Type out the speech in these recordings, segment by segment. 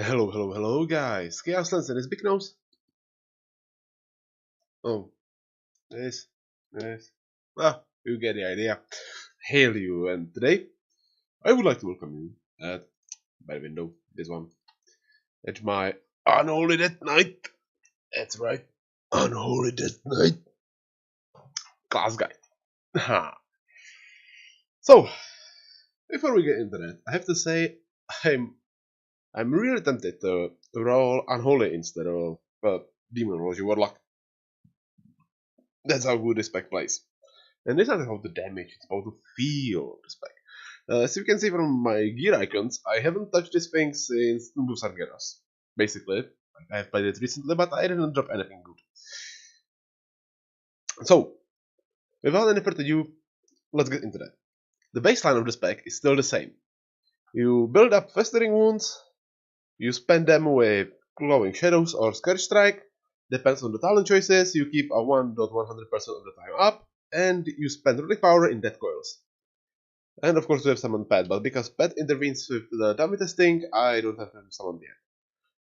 Hello guys. Chaos Lens and his big nose. Oh, this. You get the idea. Hail you, and today I would like to welcome you at my window, this one. It's my Unholy Death Night. That's right. Unholy Death Night. Class guy. So, before we get into that, I have to say I'm really tempted to roll Unholy instead of Demonology Warlock. That's how good this spec plays. And it's not about the damage, it's about the feel of the spec. As you can see from my gear icons, I haven't touched this thing since Newbies Argeros. Basically, I have played it recently, but I didn't drop anything good. So, without any further ado, let's get into that. The baseline of the spec is still the same. You build up festering wounds, you spend them with glowing shadows or scourge strike, depends on the talent choices, you keep a 1.100% of the time up, and you spend runic power in death coils. And of course we have summon Pet, but because Pet intervenes with the dummy testing, I don't have him summoned yet.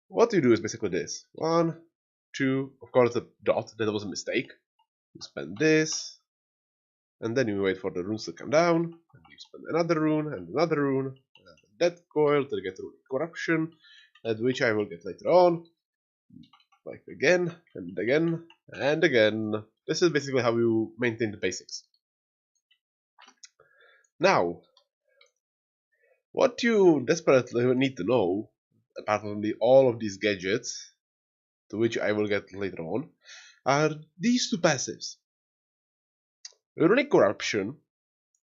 What you do is basically this. 1, 2, of course the dot, that was a mistake. You spend this, and then you wait for the runes to come down, and you spend another rune, and another rune, and death coil to get runic corruption, at which I will get later on. Like again, and again, and again. This is basically how you maintain the basics. Now, what you desperately need to know, apart from all of these gadgets, to which I will get later on, are these two passives. Runic Corruption.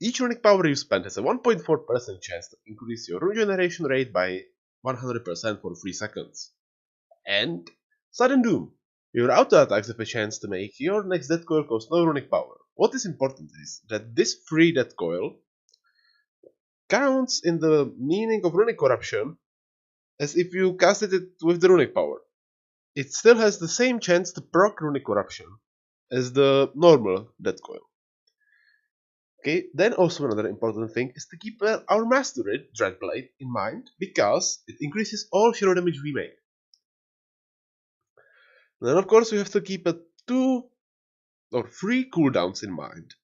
Each runic power you spend has a 1.4% chance to increase your rune generation rate by 100% for 3 seconds. And Sudden Doom. Your auto attacks have a chance to make your next death coil cost no runic power. What is important is that this free death coil counts in the meaning of runic corruption as if you casted it with the runic power. It still has the same chance to proc runic corruption as the normal death coil. Okay, then also another important thing is to keep our master Dreadblade in mind, because it increases all shadow damage we make. Then of course we have to keep 2 or 3 cooldowns in mind.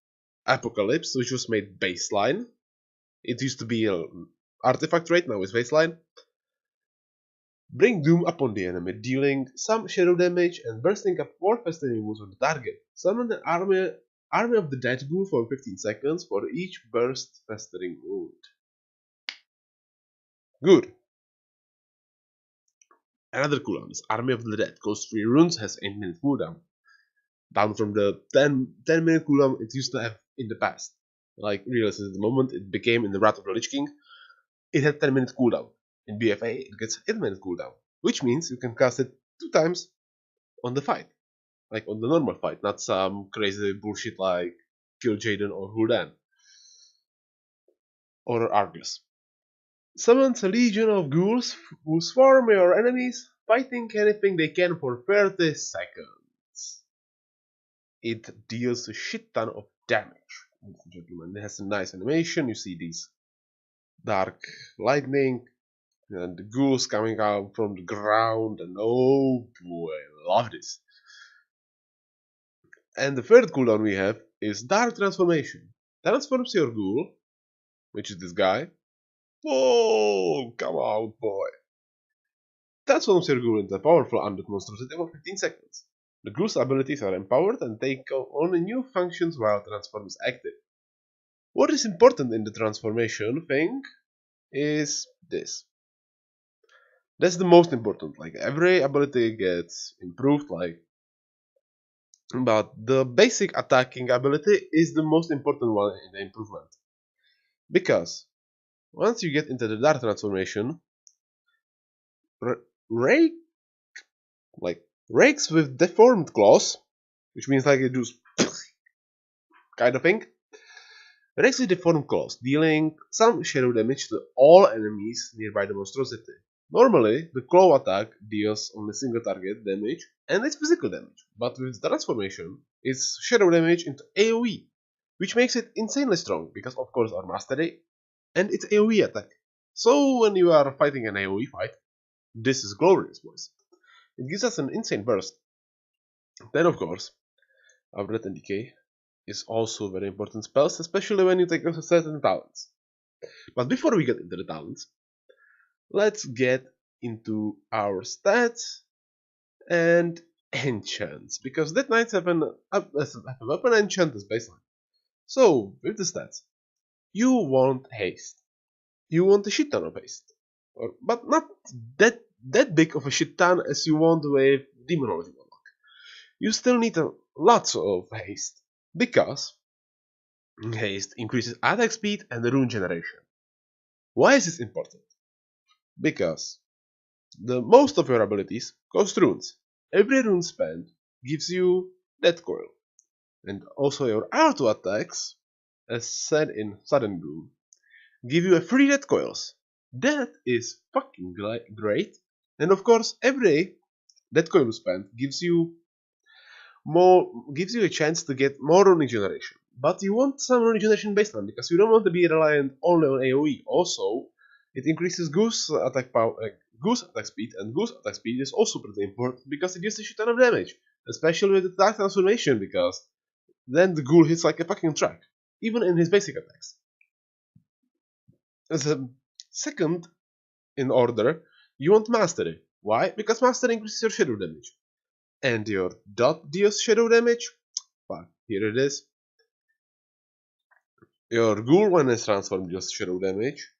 Apocalypse, which was made baseline. It used to be an artifact rate, now it's baseline. Bring Doom upon the enemy, dealing some shadow damage and bursting up 4 festering wounds on the target. Summon an army of the Dead Ghoul for 15 seconds for each burst festering wound. Good. Another cooldown is Army of the Dead. Costs 3 runes, has 8-minute cooldown. Down from the 10-minute cooldown it used to have in the past. Like, realistically, at the moment it became in the Wrath of the Lich King, it had 10-minute cooldown. In BFA it gets 8-minute cooldown, which means you can cast it 2 times on the fight. Like on the normal fight, not some crazy bullshit like Kill Jaden or Huldan. Or Argus. Summons a legion of ghouls who swarm your enemies, fighting anything they can for 30 seconds. It deals a shit ton of damage. Ladies and gentlemen, it has a nice animation. You see these dark lightning and the ghouls coming out from the ground, and oh boy, I love this. And the third cooldown we have is Dark Transformation. Transforms your ghoul, which is this guy. Whoa, come out, boy. Transforms your ghoul into a powerful undead monstrosity for 15 seconds. The ghoul's abilities are empowered and take on new functions while transform is active. What is important in the transformation thing is this. That's the most important. Like, every ability gets improved, but the basic attacking ability is the most important one in the improvement. Because once you get into the dark transformation, rakes with deformed claws, which means like it does kind of thing. Rakes with deformed claws, dealing some shadow damage to all enemies nearby the monstrosity. Normally, the claw attack deals only single target damage, and it's physical damage, but with the transformation, it's shadow damage into AoE, which makes it insanely strong, because of course our mastery, and it's AoE attack. So when you are fighting an AoE fight, This is glorious, boys. It gives us an insane burst. Then, of course, allert and decay is also very important spells, especially when you take certain talents. But before we get into the talents, let's get into our stats and enchants, because Death Knights have a weapon enchant as baseline. So, with the stats, you want haste. You want a shit ton of haste. But not that big of a shit ton as you want with Demonology Warlock. You still need lots of haste, because haste increases attack speed and rune generation. Why is this important? Because most of your abilities cost runes. Every rune spent gives you Death Coil. And also your auto attacks, as said in Sudden Doom, give you a free Death Coils. That is fucking great. And of course, every Death Coil spent gives you a chance to get more rune generation. But you want some rune generation baseline, because you don't want to be reliant only on AoE. Also, it increases Goose attack power, Goose attack speed, and Goose attack speed is also pretty important because it deals a shit ton of damage, especially with the Dark Transformation, because then the Ghoul hits like a fucking truck, even in his basic attacks. As a second in order, you want Mastery. Why? Because Mastery increases your shadow damage. And your dot deals shadow damage? Fuck, here it is. Your Ghoul, when it's transformed, deals shadow damage.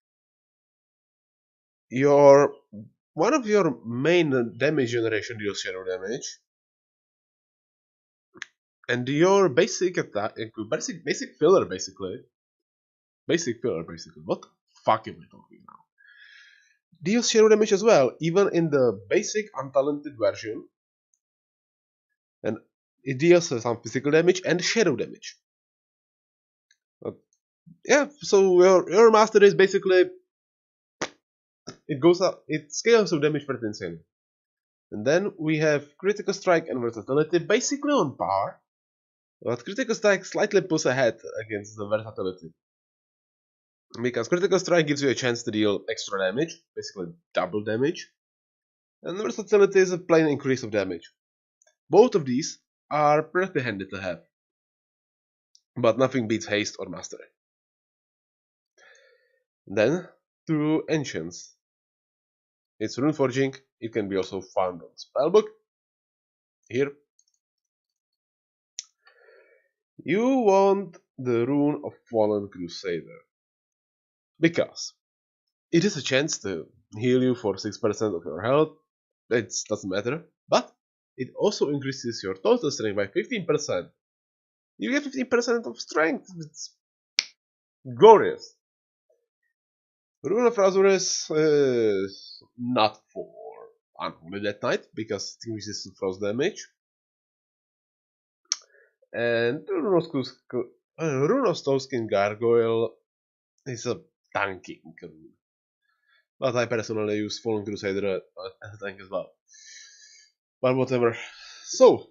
One of your main damage generation deals shadow damage. And your basic attack, basic filler basically. What the fuck am I talking now? Deals shadow damage as well, even in the basic untalented version. And it deals some physical damage and shadow damage. Yeah, so your master is basically, it goes up, it scales of damage pretty insane. And then we have critical strike and versatility basically on par, but critical strike slightly pulls ahead against the versatility. Because critical strike gives you a chance to deal extra damage, basically double damage, and versatility is a plain increase of damage. Both of these are pretty handy to have, but nothing beats haste or mastery. Then, to enchants. It's rune forging, it can be also found on spellbook. Here. You want the rune of Fallen Crusader, because it is a chance to heal you for 6% of your health. It doesn't matter, but it also increases your total strength by 15%. You get 15% of strength. It's glorious. Rune of Razorus is not for Unholy Death Knight, because it increases frost damage. And Rune of Stowskin Gargoyle is a tanking rune. But I personally use Fallen Crusader as a tank as well. But whatever. So,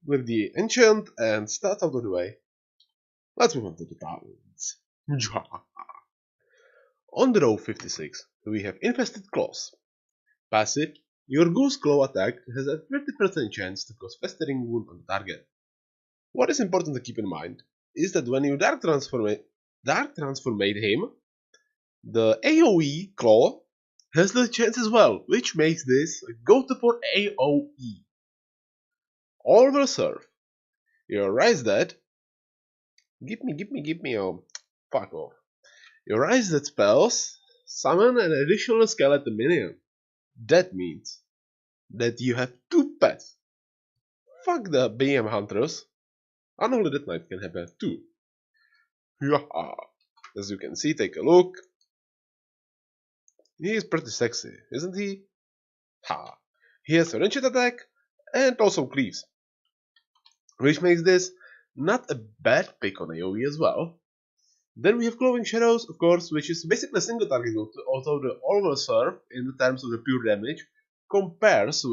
with the enchant and stats out of the way, let's move on to the talents. On the row 56, we have Infested Claws. Passive, your Goose Claw attack has a 30% chance to cause festering wound on the target. What is important to keep in mind is that when you Dark Transformate him, the AoE Claw has the chance as well, which makes this a go-to for AoE. All will serve. You Rise Dead. Give me, oh, fuck off. You Rise Dead spells summon an additional skeleton minion. That means that you have 2 pets. Fuck the BM Hunters. Unholy Death Knight can have a 2. As you can see, take a look. He is pretty sexy, isn't he? Ha! He has a ranged attack and also cleaves, which makes this not a bad pick on AoE as well. Then we have Clothing Shadows, of course, which is basically a single target, although the All Serve, in the terms of the pure damage, competes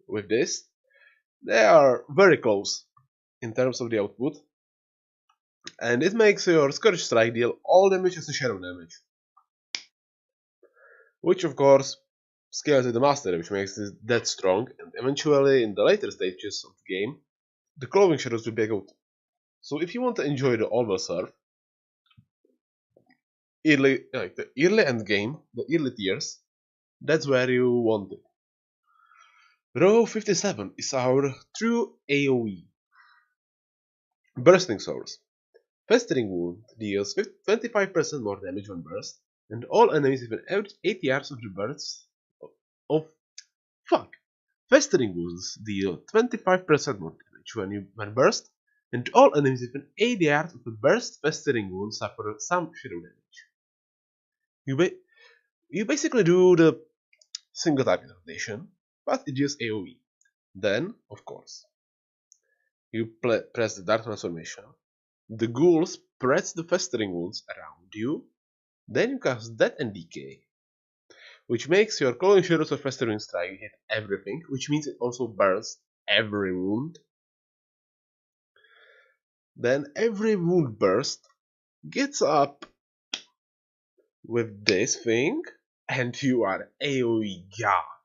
with this. They are very close in terms of the output, and it makes your Scourge Strike deal all damage as a shadow damage. which of course scales to the master, which makes it that strong, and eventually in the later stages of the game, the clothing shadows will be good. So if you want to enjoy the overserve, the early end game, the early tiers, that's where you want it. Row 57 is our true AoE. Bursting Source. Festering Wound deals 25% more damage when burst, and all enemies within 8 yards of the burst of Festering Wounds deal 25% more damage when burst, and all enemies within 8 yards of the burst Festering Wound suffer some shadow damage. You basically do the single target rotation, but it deals AoE. Then, of course, you press the Dark Transformation. The ghoul spreads the Festering Wounds around you. Then you cast Death and Decay, which makes your Clothing Shadows or Festering Strike hit everything, which means it also burns every wound. Then every wound burst gets up with this thing, and you are AoE God.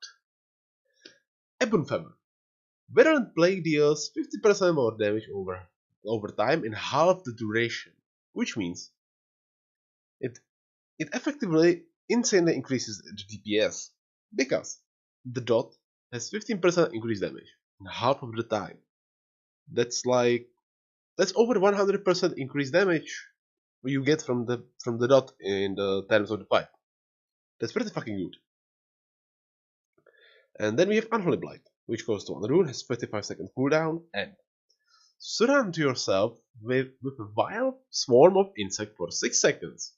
Ebon Feather. Virulent Plague deals 50% more damage over time in half the duration, which means it effectively insanely increases the DPS, because the dot has 15% increased damage in half of the time. That's over 100% increased damage you get from the dot in the terms of the fight. That's pretty fucking good. And then we have Unholy Blight, which costs 1 rune, has 35-second cooldown, and surround yourself with a wild swarm of insects for 6 seconds,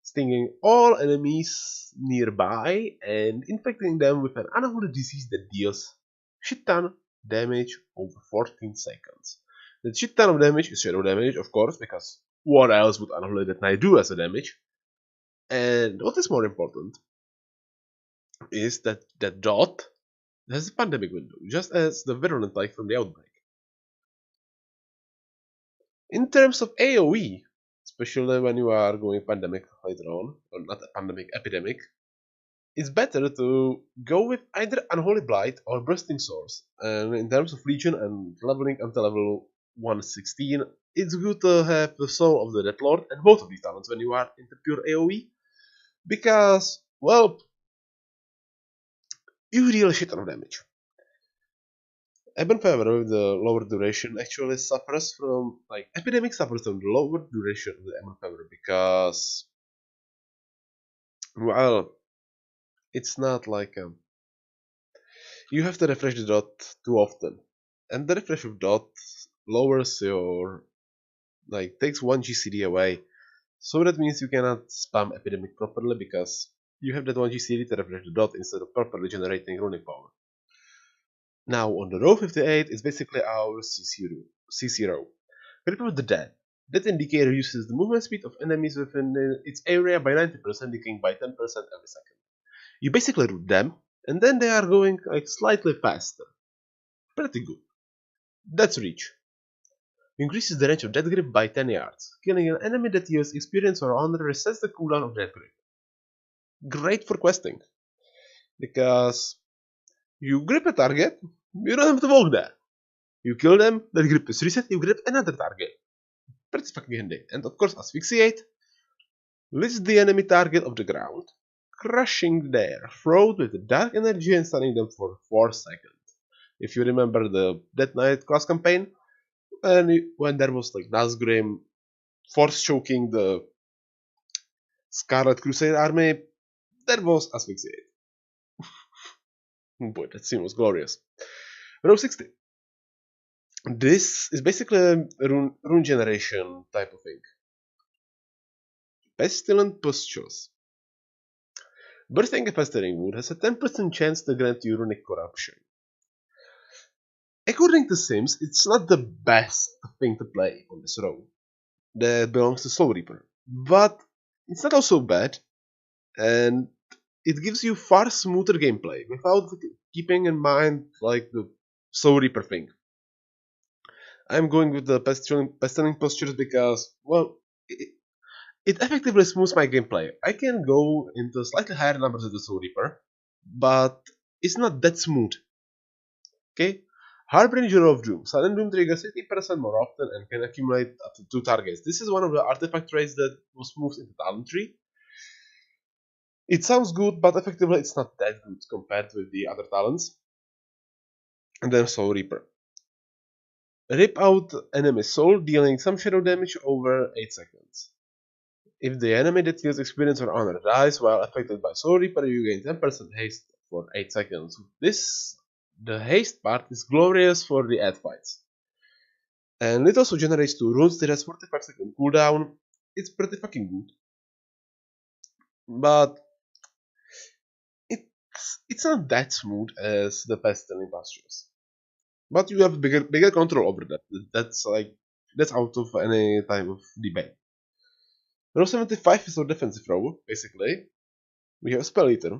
stinging all enemies nearby and infecting them with an unholy disease that deals shit ton damage over 14 seconds. That shit ton of damage is shadow damage, of course, because what else would Unholy Death Knight do as a damage? And what is more important is that that dot has a pandemic window, just as the virulent plague from the outbreak. In terms of AoE, especially when you are going pandemic later on, or not a pandemic, epidemic, it's better to go with either Unholy Blight or Bursting Source. And in terms of Legion and leveling until level 116, it's good to have the Soul of the Death Lord and both of these talents when you are into pure AoE, because, well, you deal a shit ton of damage. Ebon Feather with the lower duration actually suffers from, Epidemic suffers from the lower duration of the Ebon Feather because, well, it's not like you have to refresh the dot too often, and the refresh of dot lowers your, takes 1 GCD away, so that means you cannot spam Epidemic properly because you have that 1 GCD to refresh the dot instead of properly generating runic power. Now on the row 58 is basically our CC row. Grip of the Dead. That indicator reduces the movement speed of enemies within its area by 90%, decaying by 10% every second. You basically root them, and then they are going slightly faster. Pretty good. That's Reach. Increases the range of Death Grip by 10 yards. Killing an enemy that yields experience or honor resets the cooldown of Death Grip. Great for questing, because you grip a target, you don't have to walk there. You kill them, that grip is reset, you grip another target. Pretty fucking handy. And of course, Asphyxiate lifts the enemy target off the ground, crushing their throat with dark energy and stunning them for 4 seconds. If you remember the Death Knight class campaign, when there was Nazgrim force choking the Scarlet Crusade army, that was Asphyxiate. Boy, that scene was glorious. Row 60. This is basically a rune generation type of thing. Pestilent Pustules. Bursting a Festering Wound has a 10% chance to grant you runic corruption. According to Sims, it's not the best thing to play on this row that belongs to Soul Reaper, but it's not also bad, and it gives you far smoother gameplay without keeping in mind the Soul Reaper thing. I'm going with the Pestilent Pustules because, well, it effectively smooths my gameplay. I can go into slightly higher numbers with the Soul Reaper, but it's not that smooth. Okay? Harbinger of Doom. Sudden Doom triggers 50% more often and can accumulate up to 2 targets. This is one of the artifact traits that was moved into talent tree. It sounds good, but effectively it's not that good compared with the other talents. And then Soul Reaper. Rip out enemy soul, dealing some shadow damage over 8 seconds. If the enemy that deals experience or honor dies while affected by Soul Reaper, you gain 10% haste for 8 seconds. The haste part is glorious for the ad fights. And it also generates 2 runes that has 45-second cooldown. It's pretty fucking good. But it's not that smooth as the Pestilent Impastures. But you have bigger control over that. That's out of any type of debate. Row 75 is our defensive row, basically. We have Spell Eater.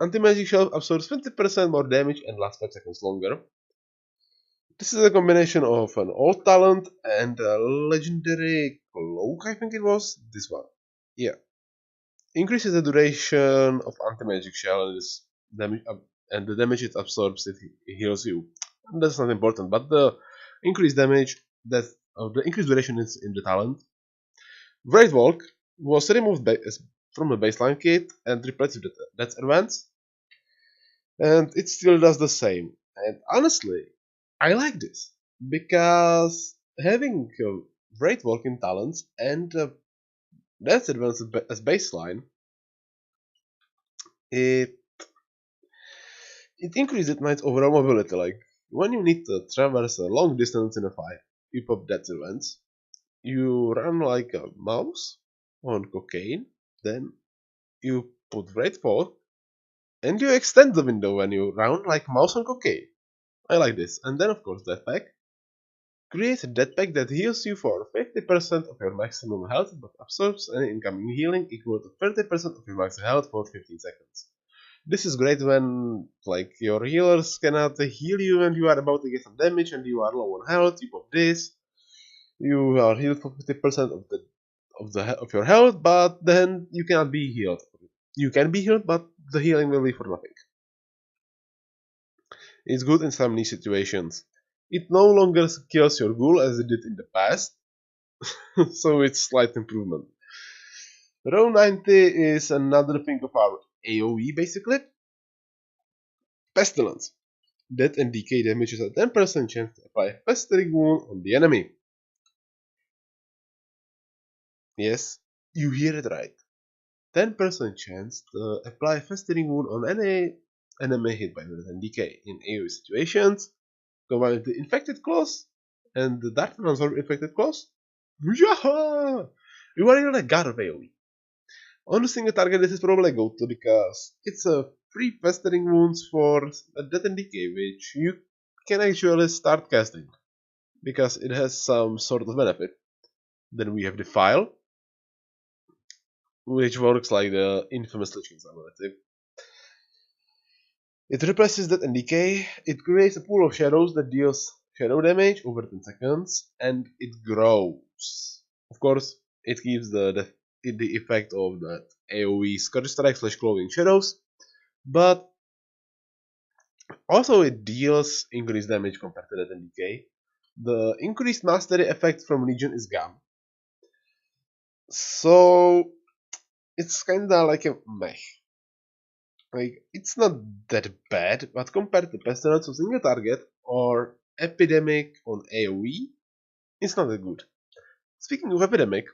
Anti-magic shell absorbs 20% more damage and lasts 5 seconds longer. This is a combination of an old talent and a legendary cloak, I think it was. This one. Yeah. Increases the duration of anti-magic shell and the damage it absorbs, it heals you. That's not important, but the increased damage, the increased duration is in the talent. Great Walk was removed from the baseline kit and replaced with Death Advance, and it still does the same. And honestly, I like this because having Great Walk in talents and Death Advance as baseline, it increases knight's overall mobility. Like when you need to traverse a long distance in a fight, you pop Death Advance. You run like a mouse on cocaine, then you put Great Walk, and you extend the window when you run like mouse on cocaine. I like this. And then of course Death Pack. Create a Death Pack that heals you for 50% of your maximum health but absorbs any incoming healing equal to 30% of your maximum health for 15 seconds. This is great when like your healers cannot heal you and you are about to get some damage and you are low on health. You pop this. You are healed for 50% of your health, but then you cannot be healed. You can be healed, but the healing will be for nothing. It's good in some niche situations. It no longer kills your ghoul as it did in the past, so it's slight improvement. Row 90 is another thing of our AoE basically. Pestilence. Death and decay damages a 10% chance to apply a festering wound on the enemy. Yes, you hear it right. 10% chance to apply a festering wound on any enemy hit by death and decay in AoE situations. Combine the infected clause and the dark transform infected clause. Yaha! You are really a god of AoE. On a single target, this is probably a go-to because it's a free festering wounds for a death and decay, which you can actually start casting because it has some sort of benefit. Then we have the file, which works like the infamous Lich King's ability. It replaces death and decay. It creates a pool of shadows that deals shadow damage over 10 seconds, and it grows. Of course, it gives the effect of that AoE Scourge Strike / Glowing Shadows, but also it deals increased damage compared to death and decay. The increased mastery effect from Legion is gone. So it's kinda like a meh. Like, it's not that bad, but compared to Pestilence on single target or Epidemic on AoE, it's not that good. Speaking of Epidemic,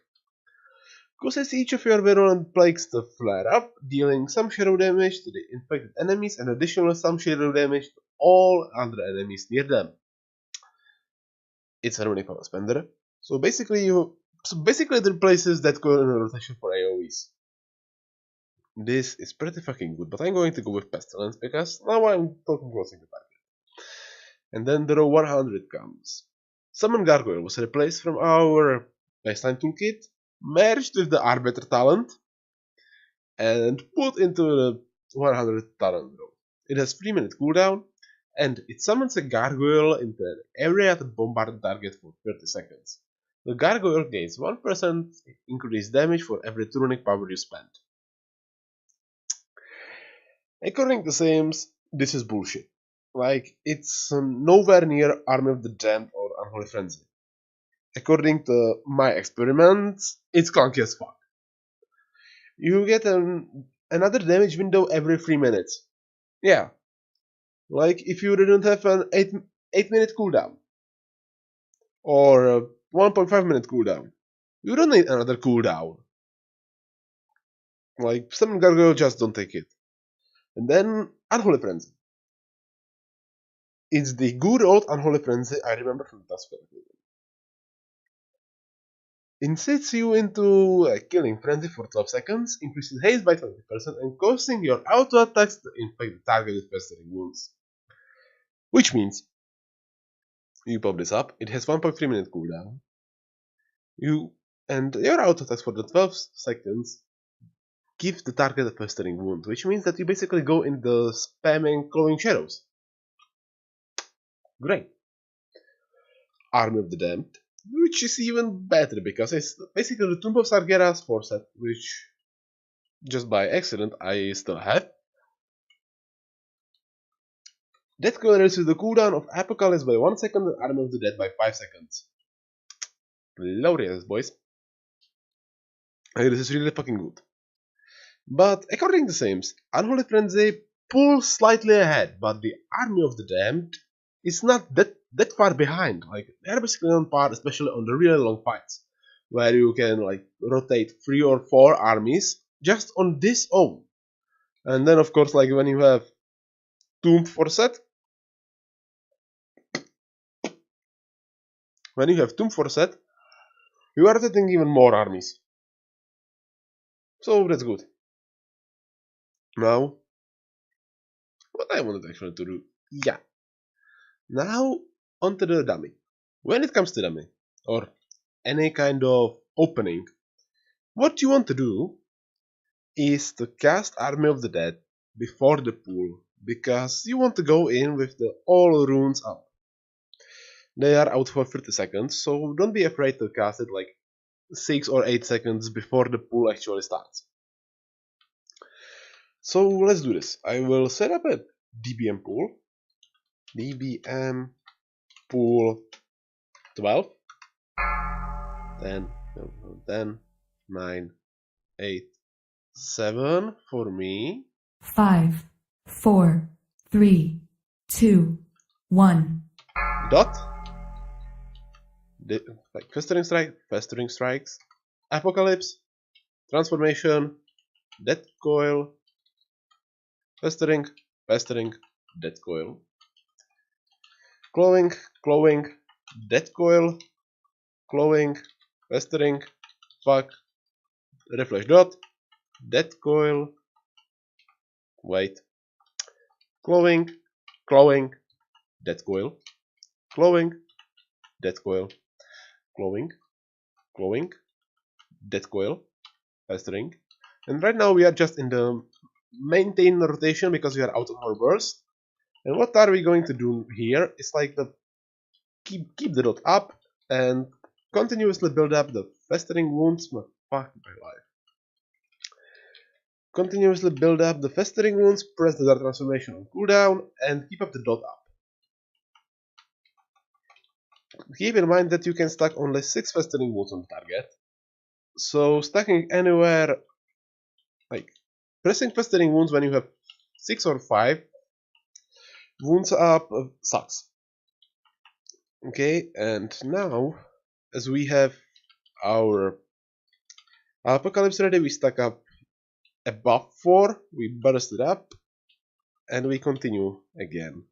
causes each of your virulent plagues to flare up, dealing some shadow damage to the infected enemies and additional some shadow damage to all other enemies near them. It's a runic power spender, so basically it replaces that current rotation for AoEs. This is pretty fucking good, but I'm going to go with Pestilence because now I'm talking about single target. And then the row 100 comes. Summon Gargoyle was replaced from our baseline toolkit, merged with the Arbiter talent, and put into the 100 talent row. It has 3-minute cooldown, and it summons a Gargoyle into an area to bombard the target for 30 seconds. The gargoyle gains 1% increased damage for every runic power you spend. According to Sims, this is bullshit. Like, it's nowhere near Army of the Damned or Unholy Frenzy. According to my experiments, it's clunky as fuck. You get another damage window every 3 minutes. Yeah. Like, if you didn't have an 8-minute cooldown. Or a 1.5 minute cooldown. You don't need another cooldown. Like, some gargoyle just don't take it. And then, Unholy Frenzy. It's the good old Unholy Frenzy I remember from the task force. Incites you into a killing frenzy for 12 seconds, increases haste by 20%, and causing your auto attacks to infect the target with festering wounds. Which means, you pop this up, it has 1.3 minute cooldown. And your auto attacks for the 12 seconds give the target a festering wound, which means that you basically go in the spamming glowing shadows. Great. Army of the Damned, which is even better because it's basically the Tomb of Sargera's 4 set, which just by accident I still have. Death Coil reduces the cooldown of Apocalypse by 1 second and Army of the Dead by 5 seconds. Glorious, boys. This is really fucking good. But according to Sims, Unholy Frenzy pulls slightly ahead, but the Army of the Damned is not that far behind. Like, they're basically on par, especially on the really long fights, where you can like rotate 3 or 4 armies just on this own. And then of course, like when you have Tomb for set, you are rotating even more armies. So that's good. Now, what I wanted actually to do, yeah. Now onto the dummy. When it comes to dummy, or any kind of opening, what you want to do is to cast Army of the Dead before the pool, because you want to go in with the all runes up. They are out for 30 seconds, so don't be afraid to cast it like 6 or 8 seconds before the pool actually starts. So let's do this. I will set up a DBM pool. DBM pool 12. 10, 9, 8, 7 for me. 5, 4, 3, 2, 1. Dot. Like festering strikes, apocalypse, transformation, death coil, festering, death coil, glowing, death coil, glowing, festering, fuck, refresh dot, death coil, wait, glowing, death coil, glowing, death coil, glowing, death coil, festering. And right now we are just in the maintain rotation because we are out of our burst. And what are we going to do here is like the keep the dot up and continuously build up the festering wounds. Fuck my life. Continuously build up the festering wounds, press the dart transformation on cooldown, and keep up the dot up. Keep in mind that you can stack only 6 festering wounds on the target. So stacking anywhere, like pressing festering wounds when you have 6 or 5 wounds up sucks. Okay, and now as we have our apocalypse ready, we stack up above 4, we burst it up, and we continue again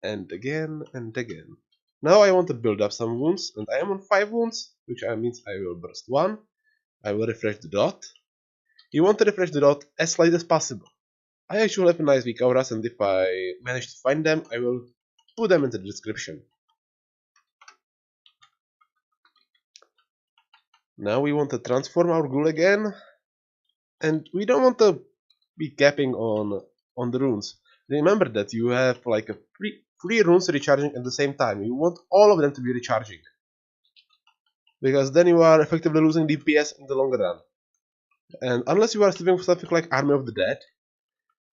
and again and again. Now I want to build up some wounds, and I am on 5 wounds, which means I will burst 1. I will refresh the dot. You want to refresh the dot as late as possible. I actually have a nice weak auras, and if I manage to find them, I will put them in the description. Now we want to transform our ghoul again, and we don't want to be capping on the runes. Remember that you have like a 3 runes recharging at the same time. You want all of them to be recharging. because then you are effectively losing DPS in the long run. And unless you are doing something like Army of the Dead,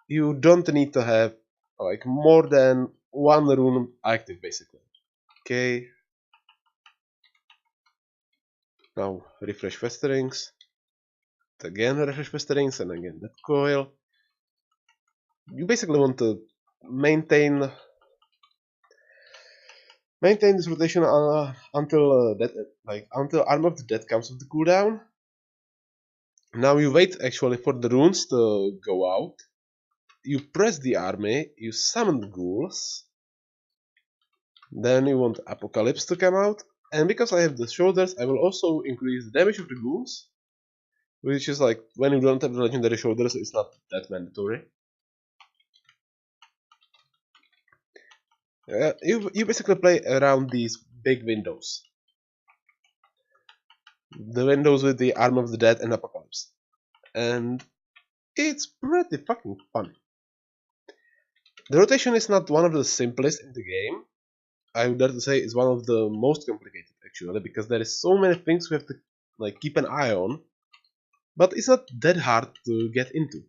you don't need to have like more than one rune active basically. Okay. Now refresh festerings. Again refresh festerings and again that coil. You basically want to maintain this rotation until until Arm of the Dead comes with the cooldown. Now you wait actually for the runes to go out. You press the army, you summon the ghouls. Then you want Apocalypse to come out. And because I have the shoulders, I will also increase the damage of the ghouls. Which is like, when you don't have the legendary shoulders, it's not that mandatory. You basically play around these big windows. The windows with the Arm of the Dead and Apocalypse. And it's pretty fucking fun. The rotation is not one of the simplest in the game. I would dare to say it's one of the most complicated actually, because there is so many things we have to like keep an eye on. But it's not that hard to get into.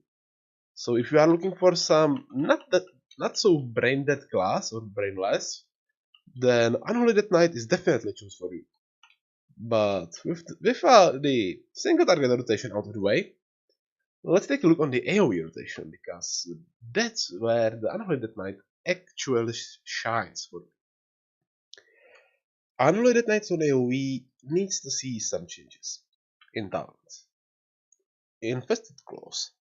So if you are looking for some not so brain dead class or brainless, then Unholy Death Knight is definitely a choice for you. But with the single target rotation out of the way, let's take a look on the AoE rotation, because that's where the Unholy Death Knight actually shines for you. Unholy Death Knight on AoE needs to see some changes in talents. Infested Claws,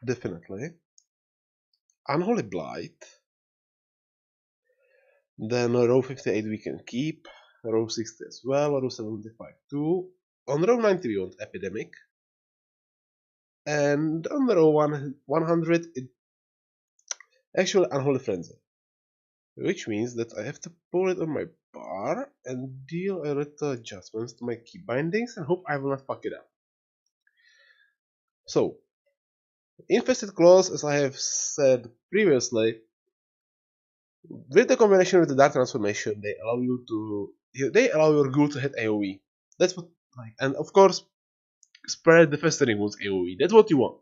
definitely. Unholy Blight. Then row 58 we can keep, row 60 as well, row 75 too. On row 90 we want Epidemic. And on row 100 it actually Unholy Frenzy. Which means that I have to pull it on my bar and deal a little adjustments to my key bindings and hope I will not fuck it up. So, Infested Claws, as I have said previously, with the combination with the Dark Transformation, they allow your ghoul to hit AoE. That's what, and of course, spread the festering wounds AoE. That's what you want.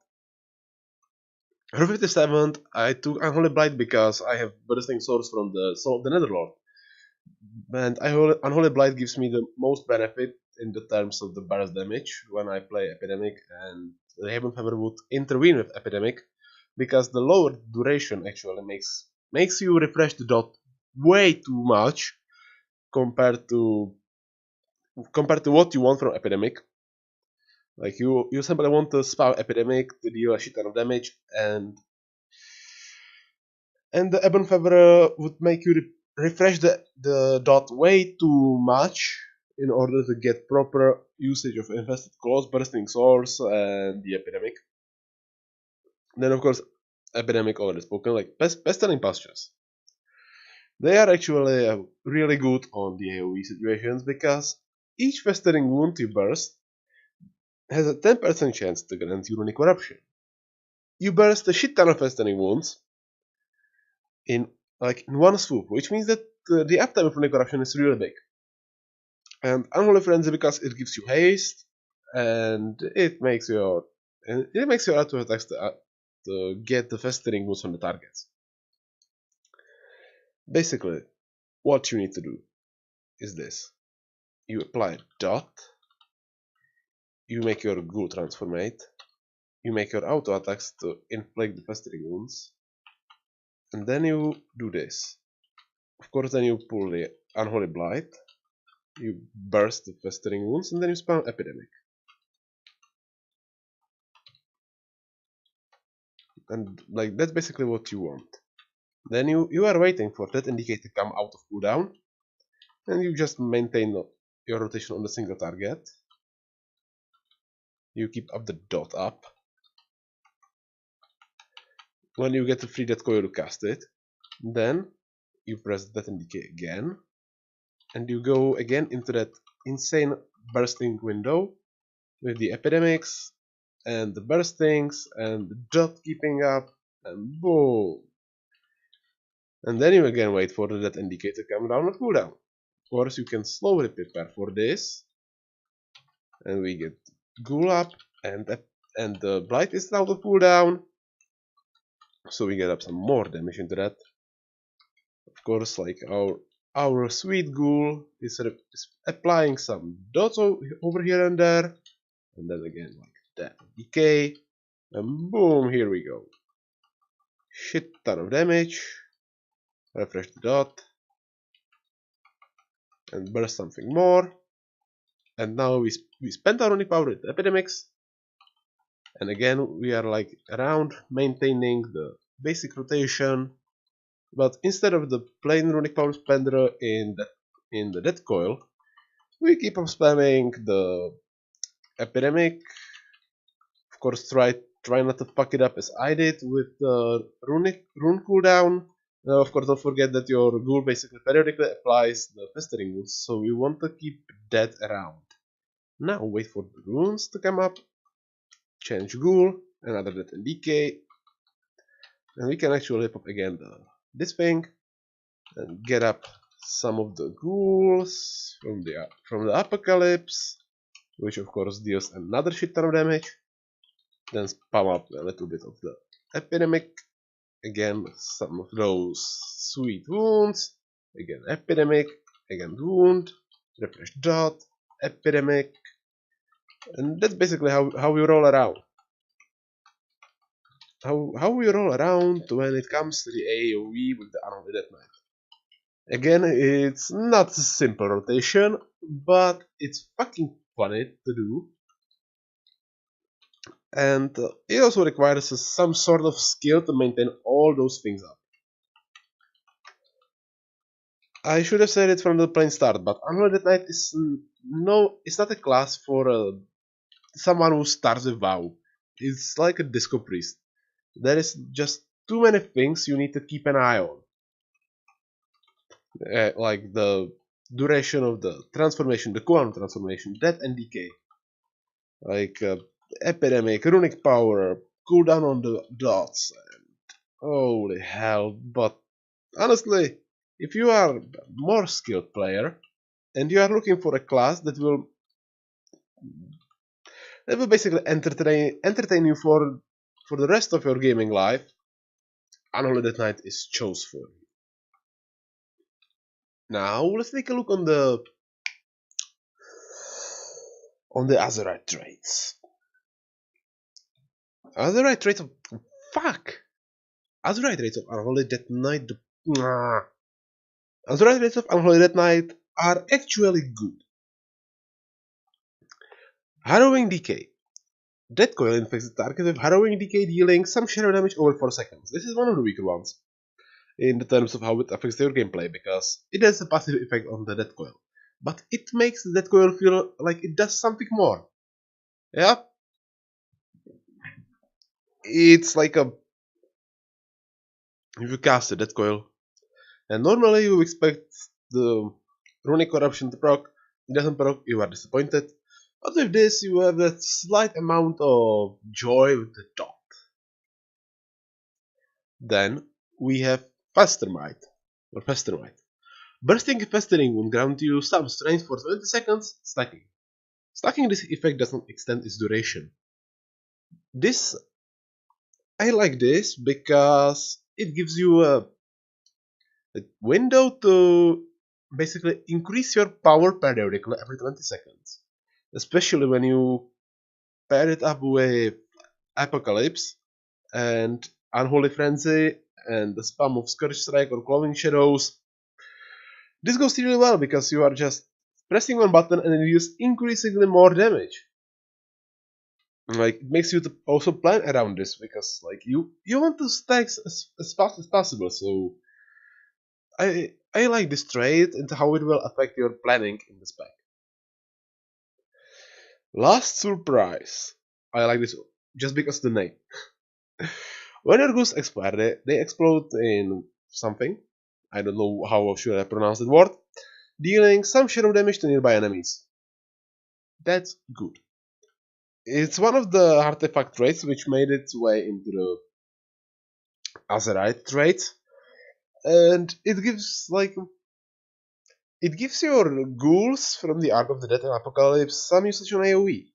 Row 57, I took Unholy Blight because I have bursting swords from the Soul of the Netherlord. And Unholy Blight gives me the most benefit in the terms of the burst damage when I play Epidemic, and the Heaven Feather would intervene with Epidemic because the lower duration actually makes you refresh the dot way too much compared to what you want from Epidemic. Like you simply want to spam Epidemic to deal a shit ton of damage, and the Ebon Feather would make you refresh the dot way too much in order to get proper usage of Infested Claws, Bursting Swords, and the Epidemic. Then of course, Epidemic already spoken, like Pestilent Pastures. They are actually really good on the AoE situations because each Festering Wound you burst has a 10% chance to grant you Runic Corruption. You burst a shit ton of Festering Wounds in one swoop, which means that the uptime of Runic Corruption is really big. And Unholy Frenzy because it gives you haste, and it makes your auto attacks to get the festering wounds on the targets. Basically, what you need to do is this: you apply a dot, you make your ghoul transformate, you make your auto attacks to inflict the festering wounds, and then you do this. Of course, then you pull the Unholy Blight, you burst the festering wounds, and then you spam Epidemic. And that's basically what you want. Then you are waiting for that indicator to come out of cooldown, and you just maintain your rotation on the single target. You keep up the dot up. When you get to free that coil to cast it, then you press that indicator again, and you go again into that insane bursting window with the epidemics and the burstings and the dot keeping up, and boom. And then you again wait for that indicator to come down on cooldown. Of course, you can slowly prepare for this and we get ghoul up, and the blight is now the cooldown, so we get up some more damage into that. Of course, like our sweet ghoul is applying some dots over here and there, and then again like that decay, and boom, here we go. Shit ton of damage. Refresh the dot and burst something more. And now we spent our only power with epidemics, and again we are like around maintaining the basic rotation, but instead of the plain runic power spender in the death coil, we keep on spamming the epidemic. Of course, try not to fuck it up as I did with the rune cooldown. Of course, don't forget that your ghoul basically periodically applies the festering wounds, so we want to keep that around. Now wait for the runes to come up, change ghoul, another death and decay, and we can actually flip up again this thing and get up some of the ghouls from the apocalypse, which of course deals another shit ton of damage. Then spam up a little bit of the epidemic, again some of those sweet wounds, again epidemic, again wound, refresh dot, epidemic, and that's basically how we roll around. How we roll around when it comes to the AoE with the Unholy Death Knight. Again, it's not a simple rotation, but it's fucking funny to do. And it also requires some sort of skill to maintain all those things up. I should have said it from the plain start, but Unholy Death Knight is it's not a class for someone who starts with WoW. It's like a disco priest. There is just too many things you need to keep an eye on. Like the duration of the transformation, the cooldown transformation, death and decay. Like epidemic, runic power, cooldown on the dots, and holy hell. But honestly, if you are a more skilled player and you are looking for a class that will basically entertain you for the rest of your gaming life, Unholy Death Knight is chose for you. Now let's take a look on the Azerite traits. Azerite traits of Azerite traits of Unholy Death Knight. Azerite traits of Unholy Death Knight are actually good. Harrowing Decay. Death Coil infects the target with Harrowing Decay, dealing some shadow damage over 4 seconds. This is one of the weaker ones in the terms of how it affects your gameplay, because it has a passive effect on the Death Coil, but it makes the Death Coil feel like it does something more. Yeah, it's like if you cast a Death Coil, and normally you expect the Runic Corruption to proc, it doesn't proc, you are disappointed. But with this, you have that slight amount of joy with the dot. Then we have Fastermind, or Festermind. Bursting a Festering Wound grants you some strength for 20 seconds, stacking. Stacking this effect does not extend its duration. I like this because it gives you a window to basically increase your power periodically every 20 seconds. Especially when you pair it up with Apocalypse and Unholy Frenzy and the spam of Scourge Strike or Clothing Shadows. This goes really well because you are just pressing one button and you use increasingly more damage. Like, it makes you to also plan around this because like you want to stack as fast as possible. So I like this trait and how it will affect your planning in the spec. Last Surprise. I like this just because of the name. When your ghouls expire, they explode in something. I don't know how should I pronounce that word. Dealing some shadow damage to nearby enemies. That's good. It's one of the artifact traits which made its way into the Azerite trait, and it gives like it gives your ghouls from the Ark of the Dead and Apocalypse some usage on AoE.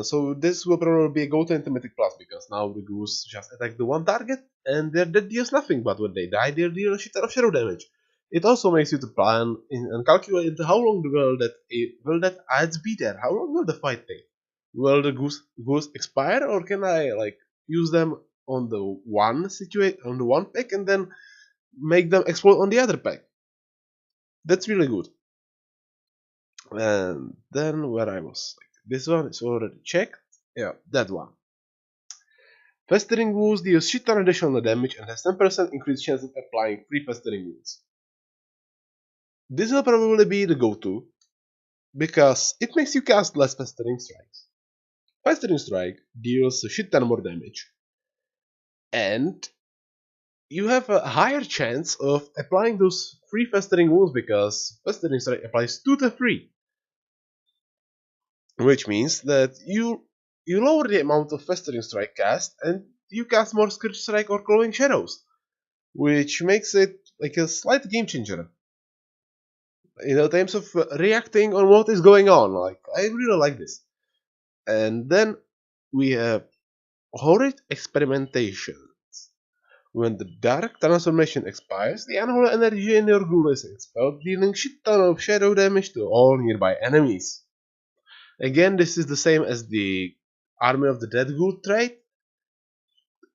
So this will probably be a go-to in Thematic Plus, because now the ghouls just attack the one target and their dead deals nothing, but when they die they deal a shit ton of shadow damage. It also makes you to plan and calculate how long will that adds be there, how long will the fight take. Will the ghouls expire, or can I like use them on the one pack and then make them explode on the other pack? That's really good. And then where I was, like, this one is already checked. Yeah, that one. Festering wounds deals shit ton additional damage and has 10% increased chance of applying 3 festering wounds. This will probably be the go-to, because it makes you cast less festering strikes. Festering strike deals a shit ton more damage, and you have a higher chance of applying those 3 festering wounds, because festering strike applies 2 to 3. Which means that you lower the amount of festering strike cast and you cast more scourge strike or glowing shadows, which makes it like a slight game changer in terms of reacting on what is going on. Like, I really like this. And then we have horrid experimentation. When the dark transformation expires, the unholy energy in your ghoul is expelled, dealing shit ton of shadow damage to all nearby enemies. Again, this is the same as the Army of the Dead Ghoul trait.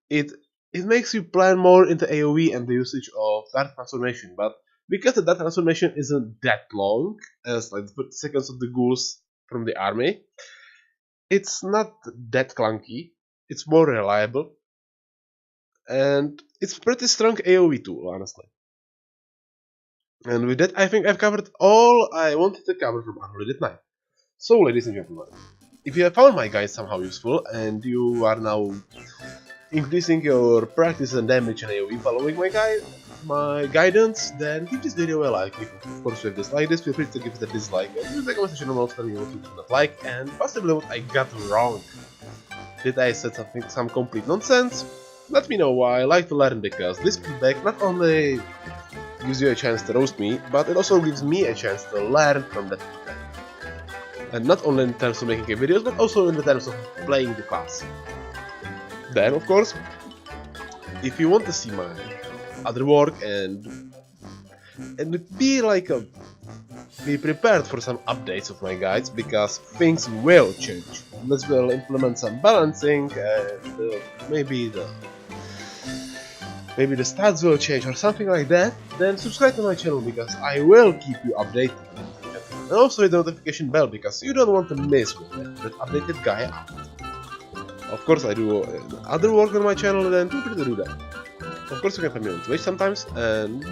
It makes you plan more into AoE and the usage of Dark Transformation, but because the Dark Transformation isn't that long, as like the 30 seconds of the ghouls from the army, it's not that clunky, it's more reliable, and it's a pretty strong AoE tool, honestly. And with that, I think I've covered all I wanted to cover from Unholy that night. So, ladies and gentlemen, if you have found my guide somehow useful and you are now increasing your practice and damage and AoE following my guidance, then give this video a like. If of course you have disliked this, feel free to give it a dislike and use the comment section below telling me what you did not like and possibly what I got wrong. Did I said some complete nonsense? Let me know. I like to learn, because this feedback not only gives you a chance to roast me, but it also gives me a chance to learn from that feedback. And not only in terms of making videos, but also in the terms of playing the class. Then, of course, if you want to see my other work and be prepared for some updates of my guides, because things will change. Let's will implement some balancing, and maybe the stats will change or something like that. Then subscribe to my channel, because I will keep you updated. And also hit the notification bell, because you don't want to miss that updated guy out. Of course, I do other work on my channel, then feel free to do that. Of course, you can find me on Twitch sometimes, and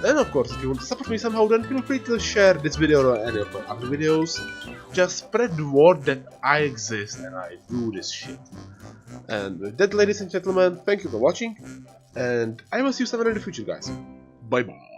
of course, if you want to support me somehow, then feel free to share this video or any of my other videos. Just spread the word that I exist and I do this shit. And with that, ladies and gentlemen, thank you for watching, and I will see you somewhere in the future, guys. Bye bye.